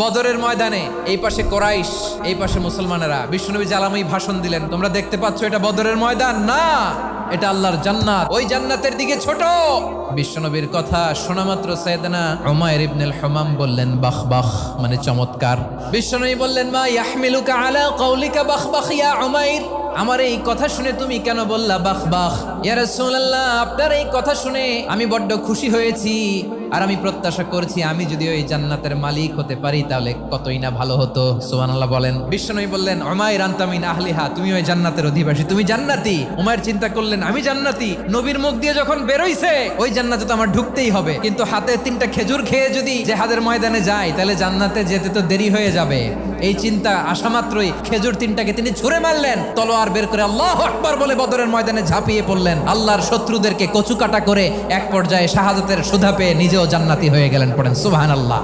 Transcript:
বদরের ময়দানে এই পাশে কোরাইশ, এই পাশে মুসলমানেরা। বিশ্বনবী জালাময়ী ভাষণ দিলেন, তোমরা দেখতে পাচ্ছ এটা বদরের ময়দান না, এটা আল্লাহর জান্নাত, ওই জান্নাতের দিকে ছোট। বিশ্বনবীর কথা শোনা মাত্র সাইয়েদনা উমাইর ইবনুল হুমাম বললেন বাখ বাখ, মানে চমৎকার। বিশ্বনবী বললেন মা ইয়াহমিলুকা আলা কওলিকা বাখ বাখ ইয়া উমাইর, আমার এই কথা শুনে তুমি কেন বললা বাখ বাখ? ইয়া রাসূলুল্লাহ, আপনার এই কথা শুনে আমি বড্ড খুশি হয়েছি, আর আমি প্রত্যাশা করছি আমি যদি ওই জান্নাতের মালিক হতে পারি তাহলে কতই না ভালো হতো। সুবহানাল্লাহ বলেন। বিশ্বনবী বললেন উমাইর আনতা মিন আহলিহা, তুমি ওই জান্নাতের অধিবাসী, তুমি জান্নাতি। উমাইর চিন্তা করলেন আমি জান্নাতি, নবীর মুখ দিয়ে যখন বেরোইছে ওই জান্নাতে তো আমার ঢুকতেই হবে, কিন্তু হাতে 3টা খেজুর খেয়ে যদি জেহাদের ময়দানে যাই তাহলে জান্নাতে যেতে তো দেরি হয়ে যাবে। এই চিন্তা আসা মাত্রই খেজুর 3টাকে তিনি ছুঁড়ে মারলেন, তলোয়ার বের করে আল্লাহু আকবার বলে বদরের ময়দানে ঝাঁপিয়ে পড়লেন। আল্লাহর শত্রুদেরকে কচুকাটা করে এক পর্যায়ে শাহাদাতের সুধা পেয়ে নিজেও জান্নাতি হয়ে গেলেন। পড়েন সুবহানাল্লাহ।